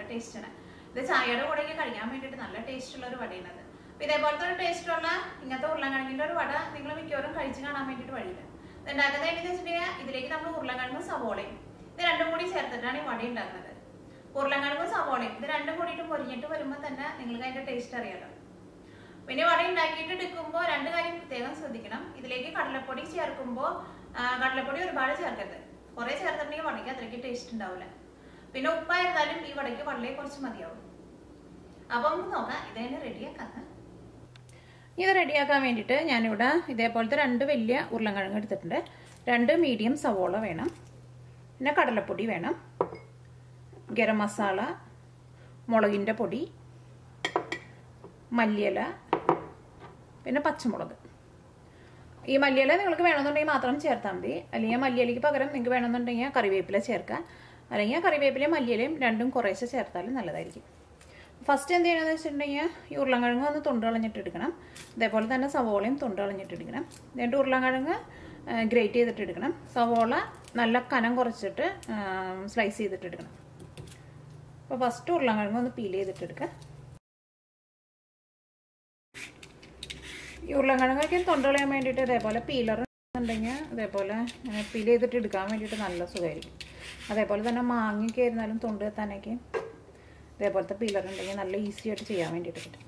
നല്ല ടേസ്റ്റാണ്. ഇത് ചായയുടെ കൂടെയൊക്കെ കഴിക്കാൻ വേണ്ടിയിട്ട് നല്ല ടേസ്റ്റുള്ള ഒരു വടയാണത്. അപ്പോൾ ഇതേപോലത്തെ ഒരു ടേസ്റ്റുള്ള ഇങ്ങനത്തെ ഉരുളക്കിഴങ്ങിൻ്റെ ഒരു വട നിങ്ങൾ മിക്കവാറും കഴിച്ച് കാണാൻ വേണ്ടിയിട്ട് വഴിയില്ല. ഇത് ഉണ്ടാക്കുന്നത് എങ്ങനെയാണെന്ന് വെച്ചിട്ടുണ്ടെങ്കിൽ ഇതിലേക്ക് നമ്മൾ ഉരുളക്കിഴങ്ങും സവോളയും ഇത് രണ്ടും കൂടി ചേർത്തിട്ടാണ് ഈ വട ഉണ്ടാക്കുന്നത്. ഉരുളക്കിഴങ്ങും സവോളയും ഇത് രണ്ടും കൂടിയിട്ട് പൊരിഞ്ഞിട്ട് വരുമ്പോൾ തന്നെ നിങ്ങൾക്ക് അതിൻ്റെ ടേസ്റ്റ് അറിയാലോ. പിന്നെ വട ഉണ്ടാക്കിയിട്ട് എടുക്കുമ്പോൾ രണ്ട് കാര്യം പ്രത്യേകം ശ്രദ്ധിക്കണം. ഇതിലേക്ക് കടലപ്പൊടി ചേർക്കുമ്പോൾ കടലപ്പൊടി ഒരുപാട് ചേർക്കരുത്. കുറേ ചേർത്തിട്ടുണ്ടെങ്കിൽ വടയ്ക്ക് അത്രയ്ക്ക് ടേസ്റ്റ് ഉണ്ടാവില്ല. പിന്നെ ഉപ്പായിരുന്നാലും ഈ വടയ്ക്ക് വളരെ കുറച്ച് മതിയാവും. അപ്പം നമുക്ക് നോക്കാം ഇതന്നെ റെഡിയാക്കാം. ഇത് റെഡിയാക്കാൻ വേണ്ടിയിട്ട് ഞാനിവിടെ ഇതേപോലത്തെ 2 വലിയ ഉരുളക്കിഴങ്ങ് എടുത്തിട്ടുണ്ട്. 2 മീഡിയം സവോള വേണം. പിന്നെ കടലപ്പൊടി വേണം, ഗരം മസാല, മുളകിൻ്റെ പൊടി, മല്ലിയില, പിന്നെ പച്ചമുളക്. ഈ മല്ലിയില നിങ്ങൾക്ക് വേണമെന്നുണ്ടെങ്കിൽ മാത്രം ചേർത്താൽ മതി. അല്ലെങ്കിൽ മല്ലിയിലയ്ക്ക് പകരം നിങ്ങൾക്ക് വേണമെന്നുണ്ടെങ്കിൽ കറിവേപ്പില ചേർക്കാം. അല്ലെങ്കിൽ കറിവേപ്പിലയും മല്ലിയിലയും രണ്ടും കുറേശ്ശെ ചേർത്താലും നല്ലതായിരിക്കും. ഫസ്റ്റ് എന്ത് ചെയ്യണമെന്ന് വെച്ചിട്ടുണ്ടെങ്കിൽ ഈ ഉരുളക്കിഴങ്ങ് ഒന്ന് തൊണ്ട് കളഞ്ഞിട്ട് എടുക്കണം. അതേപോലെ തന്നെ സവോളയും തൊണ്ട് കളഞ്ഞിട്ട് എടുക്കണം. എന്നിട്ട് ഉരുളക്കിഴങ്ങ് ഗ്രേറ്റ് ചെയ്തിട്ട് എടുക്കണം. സവോള നല്ല കനം കുറച്ചിട്ട് സ്ലൈസ് ചെയ്തിട്ട് എടുക്കണം. അപ്പോൾ ഫസ്റ്റ് ഉരുളക്കിഴങ്ങ് ഒന്ന് പീൽ ചെയ്തിട്ട് എടുക്കുക. ഈ ഉരുളക്കിഴങ്ങൊക്കെ തൊണ്ട് കളയാൻ വേണ്ടിയിട്ട് ഇതേപോലെ പീലർ ഉണ്ടെങ്കിൽ അതേപോലെ പീൽ ചെയ്തിട്ട് എടുക്കാൻ വേണ്ടിയിട്ട് നല്ല സുഖമായിരിക്കും. അതേപോലെ തന്നെ മാങ്ങയൊക്കെ ആയിരുന്നാലും തൊണ്ട് എത്താനൊക്കെ ഇതേപോലത്തെ പീലർ ഉണ്ടെങ്കിൽ നല്ല ഈസി ആയിട്ട് ചെയ്യാൻ വേണ്ടിയിട്ട് പറ്റും.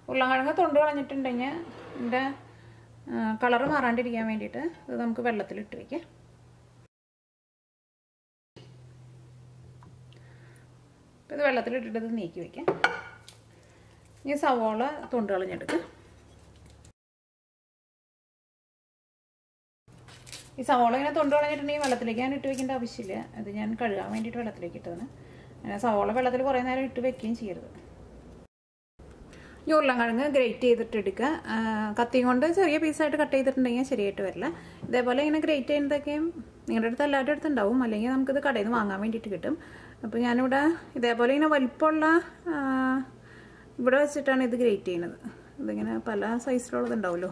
ഉരുളക്കിഴങ്ങ് തൊണ്ട് കളഞ്ഞിട്ടുണ്ടെങ്കിൽ ഇതിൻ്റെ കളറ് മാറാണ്ടിരിക്കാൻ വേണ്ടിയിട്ട് ഇത് നമുക്ക് വെള്ളത്തിലിട്ട് വയ്ക്കാം. ഇത് വെള്ളത്തിലിട്ടിട്ട് ഇത് നീക്കി വയ്ക്കാം. ഇനി സവോള തൊണ്ട് കളഞ്ഞെടുക്കുക. ഈ സവോള ഇങ്ങനെ തൊണ്ട് കളഞ്ഞിട്ടുണ്ടെങ്കിൽ വെള്ളത്തിലേക്ക് ഞാൻ ഇട്ട് വെക്കേണ്ട ആവശ്യമില്ല. അത് ഞാൻ കഴുകാൻ വേണ്ടിയിട്ട് വെള്ളത്തിലേക്ക് ഇട്ടതാണ്. അങ്ങനെ സവോള വെള്ളത്തിൽ കുറേ നേരം ഇട്ട് വെക്കുകയും ചെയ്യരുത്. ഈ ഉരുളക്കിഴങ്ങ് ഗ്രേറ്റ് ചെയ്തിട്ട് എടുക്കുക. കത്തി കൊണ്ട് ചെറിയ പീസായിട്ട് കട്ട് ചെയ്തിട്ടുണ്ടെങ്കിൽ ശരിയായിട്ട് വരില്ല. ഇതേപോലെ ഇങ്ങനെ ഗ്രേറ്റ് ചെയ്യുന്നതൊക്കെയും നിങ്ങളുടെ അടുത്ത് എല്ലാവരുടെ അടുത്ത് ഉണ്ടാവും. അല്ലെങ്കിൽ നമുക്കിത് കടയിൽ നിന്ന് വാങ്ങാൻ വേണ്ടിയിട്ട് കിട്ടും. അപ്പോൾ ഞാനിവിടെ ഇതേപോലെ ഇങ്ങനെ വലിപ്പമുള്ള ഇവിടെ വെച്ചിട്ടാണ് ഇത് ഗ്രേറ്റ് ചെയ്യുന്നത്. ഇതിങ്ങനെ പല സൈസിലുള്ളത് ഉണ്ടാവുമല്ലോ.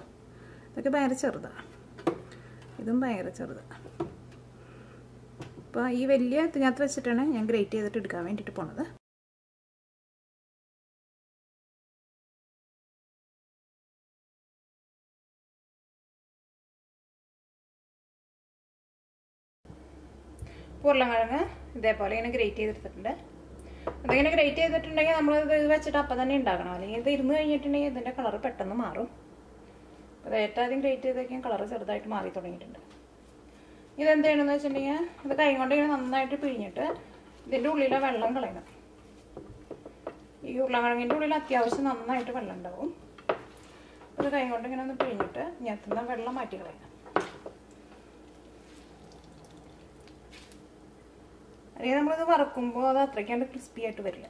ഇതൊക്കെ ഭയങ്കര ചെറുതാണ്. ഇതും ഭയങ്കര ചെറുതാണ്. അപ്പോൾ ഈ വലിയ ഇതിനകത്ത് വെച്ചിട്ടാണ് ഞാൻ ഗ്രേറ്റ് ചെയ്തിട്ട് എടുക്കാൻ വേണ്ടിയിട്ട് പോണത്. ഉരുളക്കിഴങ്ങ് ഇതേപോലെ ഇങ്ങനെ ഗ്രേറ്റ് ചെയ്തെടുത്തിട്ടുണ്ട്. അതിങ്ങനെ ഗ്രേറ്റ് ചെയ്തിട്ടുണ്ടെങ്കിൽ നമ്മൾ ഇത് വെച്ചിട്ട് അപ്പം തന്നെ ഉണ്ടാക്കണം. അല്ലെങ്കിൽ ഇത് ഇരുന്ന് കഴിഞ്ഞിട്ടുണ്ടെങ്കിൽ ഇതിൻ്റെ കളർ പെട്ടെന്ന് മാറും. അപ്പോൾ ഏറ്റവും ആദ്യം ഗ്രേറ്റ് ചെയ്തൊക്കെയും കളർ ചെറുതായിട്ട് മാറി തുടങ്ങിയിട്ടുണ്ട്. ഇതെന്ത് ചെയ്യണമെന്ന് വെച്ചിട്ടുണ്ടെങ്കിൽ ഇത് കൈ കൊണ്ട് ഇങ്ങനെ നന്നായിട്ട് പിഴിഞ്ഞിട്ട് ഇതിൻ്റെ ഉള്ളിലെ വെള്ളം കളയണം. ഈ ഉരുളക്കിഴങ്ങിൻ്റെ ഉള്ളിൽ അത്യാവശ്യം നന്നായിട്ട് വെള്ളം ഉണ്ടാവും. ഇത് കൈ കൊണ്ട് ഇങ്ങനെ ഒന്ന് പിഴിഞ്ഞിട്ട് ഞെത്തുന്ന വെള്ളം മാറ്റി കളയണം. അല്ലെങ്കിൽ നമ്മളിത് വറക്കുമ്പോൾ അത് അത്രയ്ക്കാണ്ട് ക്രിസ്പി ആയിട്ട് വരില്ല.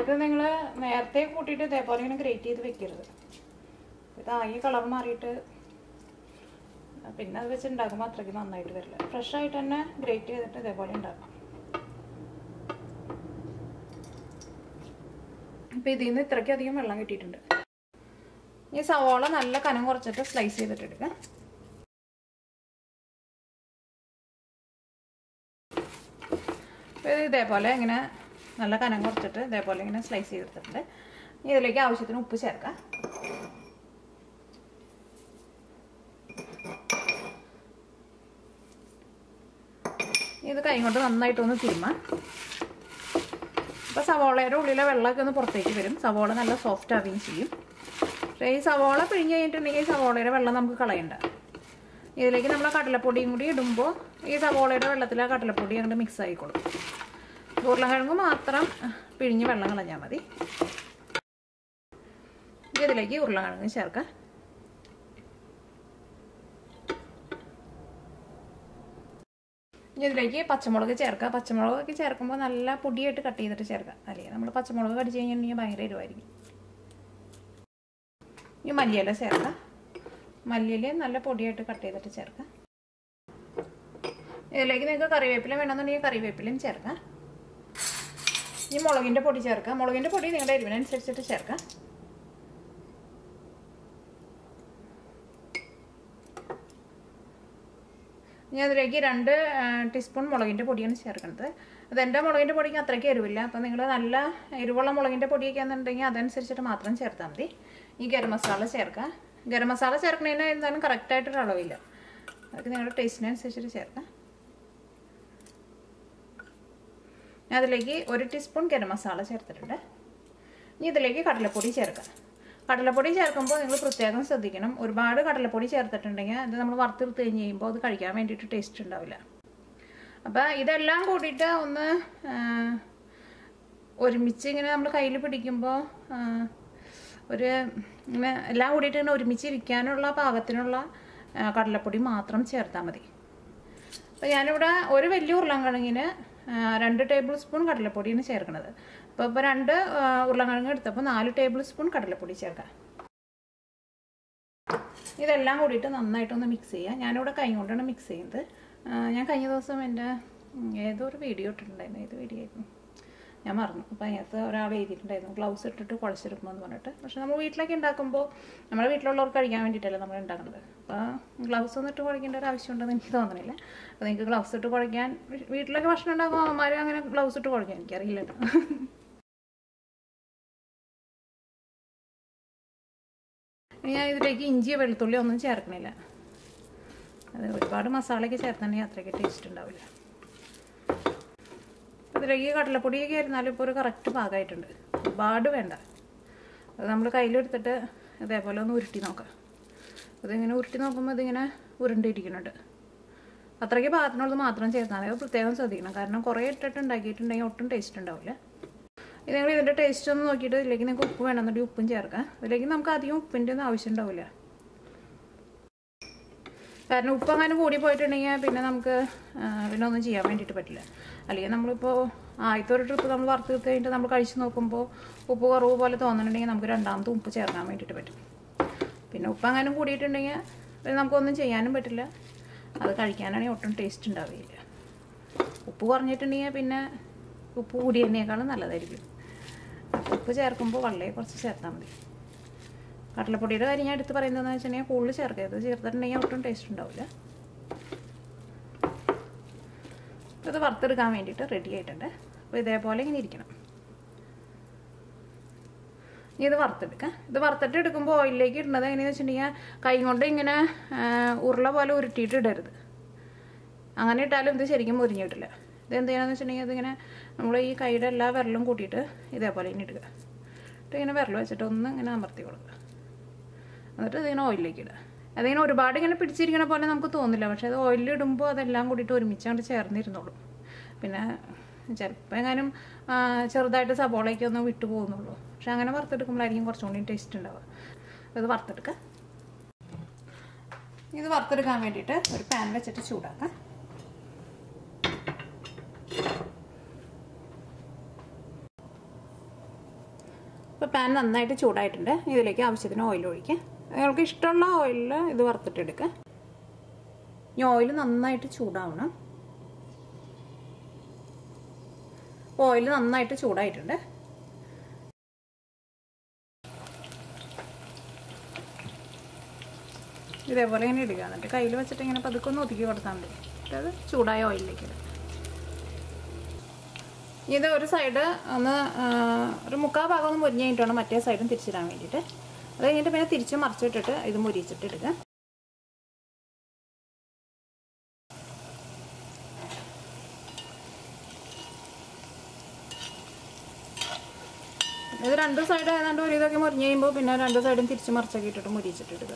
ഇത് നിങ്ങൾ നേരത്തെ കൂട്ടിയിട്ട് ഇതേപോലെ ഇങ്ങനെ ഗ്രേറ്റ് ചെയ്ത് വെക്കരുത്. ഇതായി കളർ മാറിയിട്ട് പിന്നെ അത് വെച്ച് ഉണ്ടാക്കുമ്പോൾ അത്രയ്ക്ക് നന്നായിട്ട് വരില്ല. ഫ്രഷ് ആയിട്ട് തന്നെ ഗ്രേറ്റ് ചെയ്തിട്ട് ഇതേപോലെ ഉണ്ടാക്കാം. ഇപ്പം ഇതിൽ നിന്ന് ഇത്രയ്ക്കധികം വെള്ളം കിട്ടിയിട്ടുണ്ട്. ഈ സവോള നല്ല കനം കുറച്ചിട്ട് സ്ലൈസ് ചെയ്തിട്ട് എടുക്കാം. ഇതേപോലെ ഇങ്ങനെ നല്ല കനം കുറച്ചിട്ട് ഇതേപോലെ ഇങ്ങനെ സ്ലൈസ് ചെയ്തെടുത്തിട്ടുണ്ട്. ഇതിലേക്ക് ആവശ്യത്തിന് ഉപ്പ് ചേർക്കാം. ഇത് കൈ കൊണ്ട് നന്നായിട്ടൊന്ന് തിരുമാം. അപ്പോൾ സവോളയുടെ ഉള്ളിലെ വെള്ളമൊക്കെ ഒന്ന് പുറത്തേക്ക് വരും. സവോള നല്ല സോഫ്റ്റ് ആവുകയും ചെയ്യും. പക്ഷേ ഈ സവോള പിഴിഞ്ഞ് കഴിഞ്ഞിട്ടുണ്ടെങ്കിൽ സവോളയുടെ വെള്ളം നമുക്ക് കളയണ്ട. ഇതിലേക്ക് നമ്മൾ കടലപ്പൊടിയും കൂടി ഇടുമ്പോൾ ഈ സവോളയുടെ വെള്ളത്തിൽ ആ കടലപ്പൊടി അങ്ങോട്ട് മിക്സ് ആയിക്കോളും. ഉരുളക്കിഴങ്ങ് മാത്രം പിഴിഞ്ഞ് വെള്ളം കളഞ്ഞാൽ മതി. ഇതിലേക്ക് ഉരുളക്കിഴങ്ങ് ചേർക്കാം. ഇതിലേക്ക് പച്ചമുളക് ചേർക്കാം. പച്ചമുളകൊക്കെ ചേർക്കുമ്പോൾ നല്ല പൊടിയായിട്ട് കട്ട് ചെയ്തിട്ട് ചേർക്കാം. അല്ലെങ്കിൽ നമ്മൾ പച്ചമുളക് കടിച്ച് കഴിഞ്ഞിട്ടുണ്ടെങ്കിൽ ഭയങ്കര എരിവായിരിക്കും. ഈ മല്ലിയില ചേർക്കാം. മല്ലിയില നല്ല പൊടിയായിട്ട് കട്ട് ചെയ്തിട്ട് ചേർക്കാം. ഇതിലേക്ക് നിങ്ങൾക്ക് കറിവേപ്പില വേണമെന്നുണ്ടെങ്കിൽ കറിവേപ്പിലയും ചേർക്കാം. ഈ മുളകിൻ്റെ പൊടി ചേർക്കാം. മുളകിൻ്റെ പൊടി നിങ്ങളുടെ എരിവിനനുസരിച്ചിട്ട് ചേർക്കാം. ഞാൻ അതിലേക്ക് 2 ടീസ്പൂൺ മുളകിൻ്റെ പൊടിയാണ് ചേർക്കുന്നത്. അതെൻ്റെ മുളകിൻ്റെ പൊടിക്ക് അത്രയ്ക്ക് എരിവില്ല. അപ്പോൾ നിങ്ങൾ നല്ല എരിവുള്ള മുളകിൻ്റെ പൊടിയൊക്കെ ആണെന്നുണ്ടെങ്കിൽ അതനുസരിച്ചിട്ട് മാത്രം ചേർത്താൽ മതി. ഈ ഗരം മസാല ചേർക്കാം. ഗരം മസാല ചേർക്കുന്നതിന് എന്തായാലും കറക്റ്റായിട്ടൊരു അളവില്ല. അതൊക്കെ നിങ്ങളുടെ ടേസ്റ്റിനനുസരിച്ചിട്ട് ചേർക്കാം. അതിലേക്ക് 1 ടീസ്പൂൺ ഗരം മസാല ചേർത്തിട്ടുണ്ട്. ഇനി ഇതിലേക്ക് കടലപ്പൊടി ചേർക്കാം. കടലപ്പൊടി ചേർക്കുമ്പോൾ നിങ്ങൾ പ്രത്യേകം ശ്രദ്ധിക്കണം. ഒരുപാട് കടലപ്പൊടി ചേർത്തിട്ടുണ്ടെങ്കിൽ അത് നമ്മൾ വറുത്തെടുത്ത് കഴിഞ്ഞ് കഴിയുമ്പോൾ അത് കഴിക്കാൻ വേണ്ടിയിട്ട് ടേസ്റ്റ് ഉണ്ടാവില്ല. അപ്പോൾ ഇതെല്ലാം കൂടിയിട്ട് ഒന്ന് ഒരുമിച്ച് ഇങ്ങനെ നമ്മൾ കയ്യിൽ പിടിക്കുമ്പോൾ ഇങ്ങനെ എല്ലാം കൂടിയിട്ട് ഇങ്ങനെ ഒരുമിച്ച് ഇരിക്കാനുള്ള പാകത്തിനുള്ള കടലപ്പൊടി മാത്രം ചേർത്താൽ മതി. അപ്പോൾ ഞാനിവിടെ ഒരു വലിയ ഉരുളൻകിഴങ്ങിന് 2 ടേബിൾ സ്പൂൺ കടലപ്പൊടിയാണ് ചേർക്കുന്നത്. അപ്പോൾ 2 ഉരുളൻകിഴങ്ങ് എടുത്തപ്പോൾ 4 ടേബിൾ സ്പൂൺ കടലപ്പൊടി ചേർക്കാം. ഇതെല്ലാം കൂടിയിട്ട് നന്നായിട്ടൊന്ന് മിക്സ് ചെയ്യുക. ഞാനിവിടെ കൈ കൊണ്ടാണ് മിക്സ് ചെയ്യുന്നത്. ഞാൻ കഴിഞ്ഞ ദിവസം എൻ്റെ ഏതോ ഒരു വീഡിയോ ഇട്ടിട്ടുണ്ടായിരുന്നു. ഏത് വീഡിയോ ആയിരുന്നു ഞാൻ മറന്നു. അപ്പോൾ അതിനകത്ത് ഒരാൾ എഴുതിയിട്ടുണ്ടായിരുന്നു ഗ്ലൗസ് ഇട്ടിട്ട് കുഴച്ചെടുക്കണമെന്ന് പറഞ്ഞിട്ട്. പക്ഷെ നമ്മൾ വീട്ടിലൊക്കെ ഉണ്ടാക്കുമ്പോൾ നമ്മുടെ വീട്ടിലുള്ളവർക്ക് കഴിക്കാൻ വേണ്ടിയിട്ടല്ല നമ്മൾ ഉണ്ടാക്കുന്നത്. അപ്പോൾ ഗ്ലൗസ് ഒന്നും ഇട്ട് കുഴക്കേണ്ട ഒരു ആവശ്യമുണ്ടെന്ന് എനിക്ക് തോന്നുന്നില്ല. അപ്പോൾ നിങ്ങൾക്ക് ഗ്ലൗസ് ഇട്ട് കുഴയ്ക്കാൻ വീട്ടിലൊക്കെ ഭക്ഷണം ഉണ്ടാക്കുമ്പോൾ അമ്മമാർ അങ്ങനെ ഗ്ലൗസ് ഇട്ട് കുഴക്കാൻ എനിക്കറിയില്ല കേട്ടോ. ഞാൻ ഇതിലേക്ക് ഇഞ്ചി വെളുത്തുള്ളി ഒന്നും ചേർക്കണില്ല. അത് ഒരുപാട് മസാലയൊക്കെ ചേർത്തിട്ടുണ്ടെങ്കിൽ അത്രയ്ക്ക് ടേസ്റ്റ് ഉണ്ടാവില്ല. ഇതിലേക്ക് കടലപ്പൊടിയൊക്കെ ആയിരുന്നാലും ഇപ്പോൾ ഒരു കറക്റ്റ് പാകമായിട്ടുണ്ട്. ഒരുപാട് വേണ്ട. അത് നമ്മൾ കയ്യിലെടുത്തിട്ട് ഇതേപോലെ ഒന്ന് ഉരുട്ടി നോക്കാം. അതിങ്ങനെ ഉരുട്ടി നോക്കുമ്പോൾ ഇതിങ്ങനെ ഉരുണ്ടിരിക്കുന്നുണ്ട്. അത്രയ്ക്ക് പാകത്തിനുള്ളത് മാത്രം ചേർത്താൽ മതി. പ്രത്യേകം ശ്രദ്ധിക്കണം. കാരണം കുറേ ഇട്ടിട്ട് ഉണ്ടാക്കിയിട്ടുണ്ടെങ്കിൽ ഒട്ടും ടേസ്റ്റ് ഉണ്ടാവില്ല. ഇത് നിങ്ങൾ ഇതിൻ്റെ ടേസ്റ്റ് ഒന്ന് നോക്കിയിട്ട് ഇതിലേക്ക് നിങ്ങൾക്ക് ഉപ്പ് വേണമെന്നുണ്ടെങ്കിൽ ഉപ്പും ചേർക്കാം. ഇതിലേക്ക് നമുക്ക് അധികം ഉപ്പിൻ്റെ ഒന്നും ആവശ്യം ഉണ്ടാവില്ല. കാരണം ഉപ്പ് അങ്ങനെ കൂടി പോയിട്ടുണ്ടെങ്കിൽ പിന്നെ നമുക്ക് പിന്നെ ഒന്നും ചെയ്യാൻ വേണ്ടിയിട്ട് പറ്റില്ല. അല്ലെങ്കിൽ നമ്മളിപ്പോൾ ആദ്യത്തെ ഒരു ട്രിപ്പ് നമ്മൾ വറുത്ത് എടുത്ത് കഴിഞ്ഞിട്ട് നമ്മൾ കഴിച്ച് നോക്കുമ്പോൾ ഉപ്പ് കുറവ് പോലെ തോന്നുന്നുണ്ടെങ്കിൽ നമുക്ക് രണ്ടാമത്തെ ഉപ്പ് ചേർക്കാൻ വേണ്ടിയിട്ട് പറ്റും. പിന്നെ ഉപ്പ് അങ്ങനെ കൂടിയിട്ടുണ്ടെങ്കിൽ പിന്നെ നമുക്കൊന്നും ചെയ്യാനും പറ്റില്ല. അത് കഴിക്കാനാണെങ്കിൽ ഒട്ടും ടേസ്റ്റ് ഉണ്ടാവുകയില്ല. ഉപ്പ് കുറഞ്ഞിട്ടുണ്ടെങ്കിൽ പിന്നെ ഉപ്പ് കൂടിയതിനേക്കാളും നല്ലതായിരിക്കും. ഉപ്പ് ചേർക്കുമ്പോൾ വളരെ കുറച്ച് ചേർത്താൽ മതി. കടലപ്പൊടിയുടെ കാര്യം ഞാൻ എടുത്ത് പറയുന്നതെന്ന് വെച്ചിട്ടുണ്ടെങ്കിൽ കൂടുതൽ ചേർക്കരുത്. ചേർത്തിട്ടുണ്ടെങ്കിൽ ഒട്ടും ടേസ്റ്റ് ഉണ്ടാവില്ല. ഇത് വറുത്തെടുക്കാൻ വേണ്ടിയിട്ട് റെഡി ആയിട്ടുണ്ട്. അപ്പോൾ ഇതേപോലെ ഇങ്ങനെ ഇരിക്കണം. ഇനി ഇത് വറുത്തെടുക്കാം. ഇത് വറുത്തിട്ട് എടുക്കുമ്പോൾ ഓയിലിലേക്ക് ഇടുന്നത് എങ്ങനെയാണെന്ന് വെച്ചിട്ടുണ്ടെങ്കിൽ കൈ കൊണ്ട് ഇങ്ങനെ ഉരുള പോലെ ഉരുട്ടിയിട്ട് ഇടരുത്. അങ്ങനെ ഇട്ടാലും ഇത് ശരിക്കും മുരിഞ്ഞ് കിട്ടില്ല. ഇത് എന്ത് ചെയ്യണമെന്ന് വെച്ചിട്ടുണ്ടെങ്കിൽ ഇതിങ്ങനെ നമ്മൾ ഈ കൈയുടെ എല്ലാ വിരലും കൂട്ടിയിട്ട് ഇതേപോലെ ഇങ്ങനെ ഇടുക. എന്നിട്ട് ഇങ്ങനെ വിരൽ വെച്ചിട്ട് ഒന്ന് ഇങ്ങനെ അമർത്തി കൊടുക്കുക. എന്നിട്ട് ഇതിങ്ങനെ ഓയിലിലേക്ക് ഇടുക. അതിങ്ങനെ ഒരുപാട് ഇങ്ങനെ പിടിച്ചിരിക്കണ പോലെ നമുക്ക് തോന്നില്ല. പക്ഷേ അത് ഓയിലിൽ ഇടുമ്പോൾ അതെല്ലാം കൂടിയിട്ട് ഒരുമിച്ചാണ്ട് ചേർന്നിരുന്നുള്ളൂ. പിന്നെ ചിലപ്പോൾ എങ്ങാനും ചെറുതായിട്ട് സബോളയൊക്കെ ഒന്ന് വിട്ടു പോകുന്നുള്ളൂ. പക്ഷെ അങ്ങനെ വറുത്തെടുക്കുമ്പോഴായിരിക്കും കുറച്ചും കൂടി ടേസ്റ്റ് ഉണ്ടാവുക. അത് വറുത്തെടുക്കാം. ഇത് വറുത്തെടുക്കാൻ വേണ്ടിയിട്ട് ഒരു പാൻ വെച്ചിട്ട് ചൂടാക്കാം. ഇപ്പോൾ പാൻ നന്നായിട്ട് ചൂടായിട്ടുണ്ട്. ഇതിലേക്ക് ആവശ്യത്തിന് ഓയിൽ ഒഴിക്കുക. നിങ്ങൾക്ക് ഇഷ്ടമുള്ള ഓയിലിൽ ഇത് വറുത്തിട്ടെടുക്കുക. ഈ ഓയിൽ നന്നായിട്ട് ചൂടാവണം. ഓയിൽ നന്നായിട്ട് ചൂടായിട്ടുണ്ട്. ഇതേപോലെ ഇങ്ങനെ ഇടുക. എന്നിട്ട് കയ്യിൽ വെച്ചിട്ട് ഇങ്ങനെ പതുക്കെ ഒന്ന് ഒതുക്കി കൊടുത്താൽ മതി. അത് ചൂടായ ഓയിലിലേക്ക് ഇടുക. ഇത് ഒരു സൈഡ് ഒന്ന് ഒരു 3/4 ഭാഗം ഒന്ന് മുരിഞ്ഞ് കഴിഞ്ഞിട്ടാണ് മറ്റേ സൈഡും തിരിച്ചിടാൻ വേണ്ടിയിട്ട്. അത് കഴിഞ്ഞിട്ട് പിന്നെ തിരിച്ച് മറിച്ചിട്ടിട്ട് ഇത് മുരിച്ചിട്ടിടുക. ഇത് 2 സൈഡ് ഏതാണ്ട് ഒരു ഇതൊക്കെ മുരിഞ്ഞ് കഴിയുമ്പോൾ പിന്നെ 2 സൈഡും തിരിച്ച് മറിച്ചൊക്കെ ഇട്ടിട്ട് മുരിച്ചിട്ടിടുക.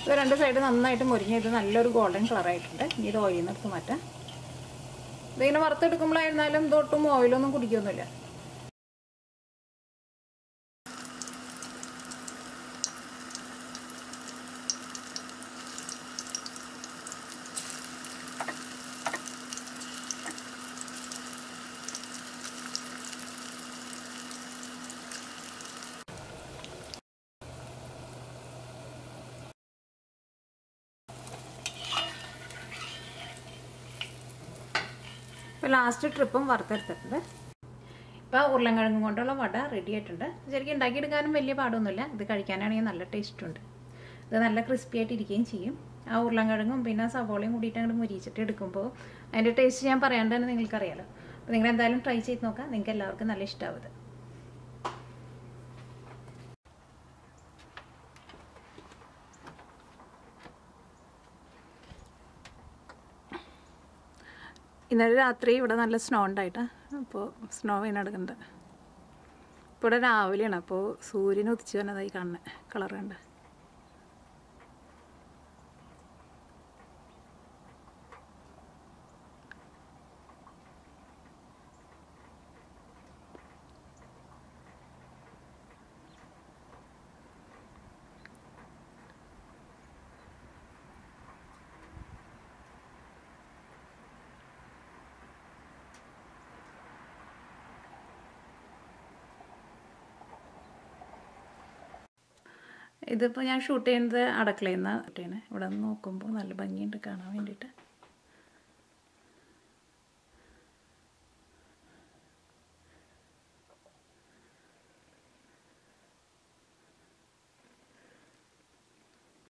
ഇത് 2 സൈഡ് നന്നായിട്ട് മുരിഞ്ഞ് ഇത് നല്ലൊരു ഗോൾഡൻ കളറായിട്ടുണ്ട്. ഇനി ഇത് ഓയിലിൽ നിന്ന് എടുത്ത് മാറ്റാം. ഇതിങ്ങനെ വറുത്തെടുക്കുമ്പോഴായിരുന്നാലും തൊട്ടും ഓയിലൊന്നും കുടിക്കൊന്നുമില്ല. ഇപ്പോൾ ലാസ്റ്റ് ട്രിപ്പും വറുത്തെടുത്തിട്ടുണ്ട്. ഇപ്പോൾ ഉരുളൻകിഴങ്ങ് കൊണ്ടുള്ള വട റെഡി ആയിട്ടുണ്ട്. ശരിക്കും ഉണ്ടാക്കിയെടുക്കാനും വലിയ പാടൊന്നുമില്ല. ഇത് കഴിക്കാനാണെങ്കിൽ നല്ല ടേസ്റ്റുണ്ട്. ഇത് നല്ല ക്രിസ്പി ആയിട്ട് ഇരിക്കുകയും ചെയ്യും. ആ ഉരുളൻകിഴങ്ങും പിന്നെ സവോളയും കൂടിയിട്ട് അങ്ങോട്ട് മുരിച്ചിട്ട് എടുക്കുമ്പോൾ അതിൻ്റെ ടേസ്റ്റ് ഞാൻ പറയാണ്ട് തന്നെ നിങ്ങൾക്കറിയാലോ. അപ്പോൾ നിങ്ങൾ എന്തായാലും ട്രൈ ചെയ്ത് നോക്കാം. നിങ്ങൾക്ക് എല്ലാവർക്കും നല്ല ഇഷ്ടമാവും. ഇന്നലെ രാത്രി ഇവിടെ നല്ല സ്നോ ഉണ്ടായിട്ടാണ്. അപ്പോൾ സ്നോ വീണെടുക്കുന്നുണ്ട്. ഇപ്പോൾ ഇവിടെ രാവിലെയാണ്. അപ്പോൾ സൂര്യൻ ഉദിച്ച് വന്നതായി കാണുന്നത്. കളർ കണ്ട് ഇതിപ്പോൾ ഞാൻ ഷൂട്ട് ചെയ്യുന്നത് അടുക്കളയിൽ നിന്നാണ്. ഇവിടെ നിന്ന് നോക്കുമ്പോൾ നല്ല ഭംഗിയുണ്ട് കാണാൻ വേണ്ടിയിട്ട്.